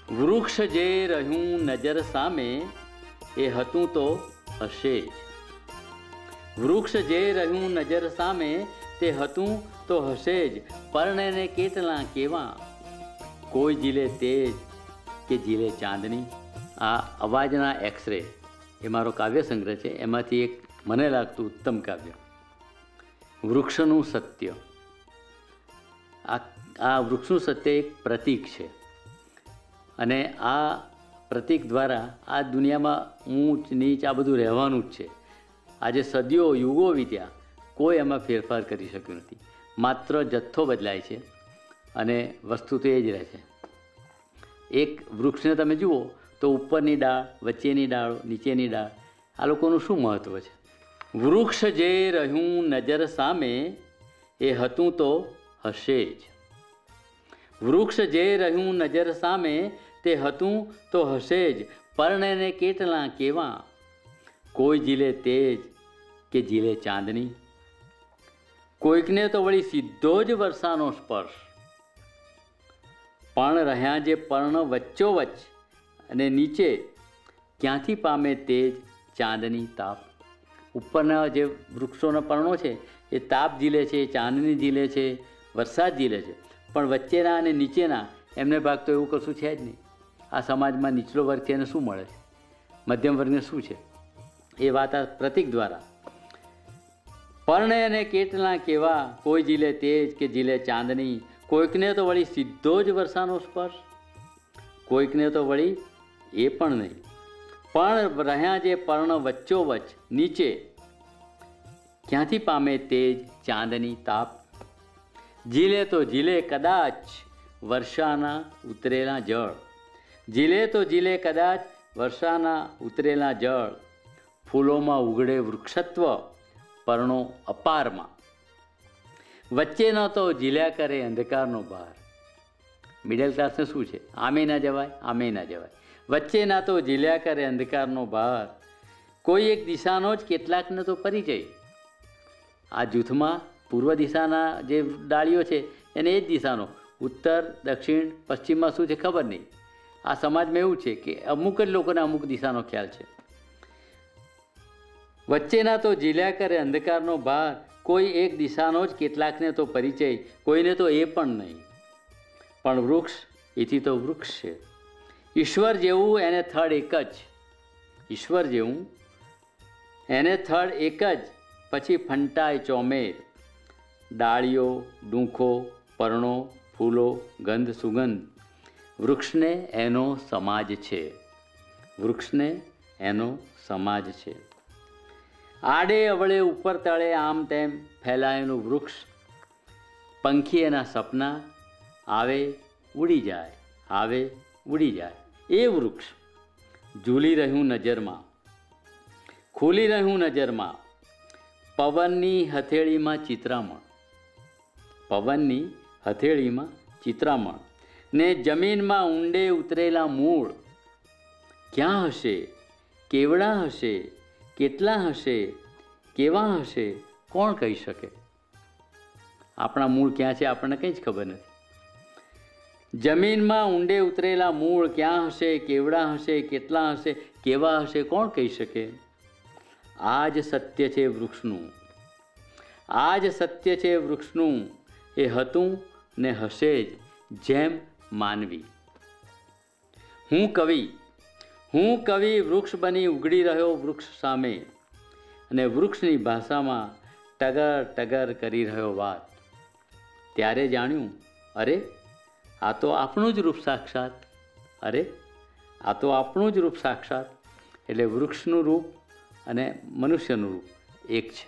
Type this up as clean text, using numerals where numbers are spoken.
વૃક્ષ જે રહ્યું નજર સામે એ હતું તો હશે જ. વૃક્ષ જે રહ્યું નજર સામે તે હતું તો હશે જ. પરણેને કેટલા કેવા, કોઈ ઝીલે તેજ કે ઝીલે ચાંદની. આ અવાજના એક્સરે એ મારો કાવ્ય સંગ્રહ છે. એમાંથી એક મને લાગતું ઉત્તમ કાવ્ય વૃક્ષનું સત્ય. આ વૃક્ષનું સત્ય એક પ્રતીક છે અને આ પ્રતીક દ્વારા આ દુનિયામાં ઊંચ નીચ આ બધું રહેવાનું જ છે. આજે સદીઓ યુગો વીત્યા, કોઈ એમાં ફેરફાર કરી શક્યું નથી. માત્ર જથ્થો બદલાય છે અને વસ્તુ તો એ જ રહે છે. એક વૃક્ષને તમે જુઓ તો ઉપરની ડાળ, વચ્ચેની ડાળ, નીચેની ડાળ, આ લોકોનું શું મહત્ત્વ છે? વૃક્ષ જે રહ્યું નજર સામે એ હતું તો હશે જ. વૃક્ષ જે રહ્યું નજર સામે તે હતું તો હશે જ. પરણેને કેટલા કેવા, કોઈ ઝીલે તેજ કે ઝીલે ચાંદની. કોઈકને તો વળી સીધો જ વર્ષાનો સ્પર્શ, પણ રહ્યા જે પર્ણ વચ્ચોવચ્ચ અને નીચે ક્યાંથી પામે તેજ ચાંદની તાપ. ઉપરના જે વૃક્ષોના પર્ણો છે એ તાપ ઝીલે છે, ચાંદની ઝીલે છે, વરસાદ ઝીલે છે, પણ વચ્ચેના અને નીચેના એમને ભાગ તો એવું કશું છે જ નહીં. આ સમાજમાં નીચલો વર્ગ છે એને શું મળે છે? મધ્યમ વર્ગને શું છે? એ વાત આ પ્રતીક દ્વારા. પરણે અને કેટલા કેવા, કોઈ ઝીલે તેજ કે ઝીલે ચાંદની. કોઈકને તો વળી સીધો જ વર્ષાનો સ્પર્શ, કોઈકને તો વળી એ પણ નહીં. પણ રહ્યા જે પર્ણ વચ્ચોવચ્ચ નીચે ક્યાંથી પામે તેજ ચાંદની તાપ. ઝીલે તો ઝીલે કદાચ વર્ષાના ઉતરેલા જળ. ઝીલે તો ઝીલે કદાચ વર્ષાના ઉતરેલા જળ. ફૂલોમાં ઉગડે વૃક્ષત્વ, પર્ણો અપારમાં. વચ્ચેનો તો ઝીલ્યા કરે અંધકારનો બહાર. મિડલ ક્લાસને શું છે? આમે ના જવાય, આમે ના જવાય. વચ્ચેના તો ઝીલ્યા કરે અંધકારનો બહાર. કોઈ એક દિશાનો જ કેટલાકને તો પરિચય. આ જૂથમાં પૂર્વ દિશાના જે ડાળીઓ છે એને એ જ દિશાનો, ઉત્તર દક્ષિણ પશ્ચિમમાં શું છે ખબર નહીં. આ સમાજમાં એવું છે કે અમુક જ લોકોને અમુક દિશાનો ખ્યાલ છે. વચ્ચેના તો ઝીલ્યા કરે અંધકારનો બહાર. કોઈ એક દિશાનો જ કેટલાકને તો પરિચય, કોઈને તો એ પણ નહીં. પણ વૃક્ષ એથી તો વૃક્ષ છે. ઈશ્વર જેવું એને થડ એક જ. ઈશ્વર જેવું એને થડ એક જ, પછી ફંટાય ચોમેર. ડાળીઓ, ડૂંખો, પર્ણો, ફૂલો, ગંધ, સુગંધ. વૃક્ષને એનો સમાજ છે. વૃક્ષને એનો સમાજ છે. આડે અવળે ઉપર તળે આમ તેમ ફેલાયેલું વૃક્ષ. પંખી એના સપના આવે ઉડી જાય, આવે ઉડી જાય. એ વૃક્ષ ઝૂલી રહ્યું નજરમાં, ખુલી રહ્યું નજરમાં. પવનની હથેળીમાં ચિત્રામણ, પવનની હથેળીમાં ચિત્રામણ. ને જમીનમાં ઊંડે ઉતરેલા મૂળ. ક્યાં હશે, કેવડા હશે, કેટલા હશે, કેવા હશે, કોણ કહી શકે? આપણા મૂળ ક્યાં છે આપણને કંઈ જ ખબર નથી. જમીનમાં ઊંડે ઉતરેલા મૂળ ક્યાં હશે, કેવડા હશે, કેટલા હશે, કેવા હશે, કોણ કહી શકે? આ જ સત્ય છે વૃક્ષનું. આ જ સત્ય છે વૃક્ષનું. એ હતું ને હશે જ જેમ માનવી. હું કવિ, હું કવિ વૃક્ષ બની ઉઘડી રહ્યો વૃક્ષ સામે, અને વૃક્ષની ભાષામાં ટગર ટગર કરી રહ્યો વાત. ત્યારે જાણ્યું, અરે આ તો આપણું જ રૂપ સાક્ષાત. અરે આ તો આપણું જ રૂપ સાક્ષાત. એટલે વૃક્ષનું રૂપ અને મનુષ્યનું રૂપ એક છે.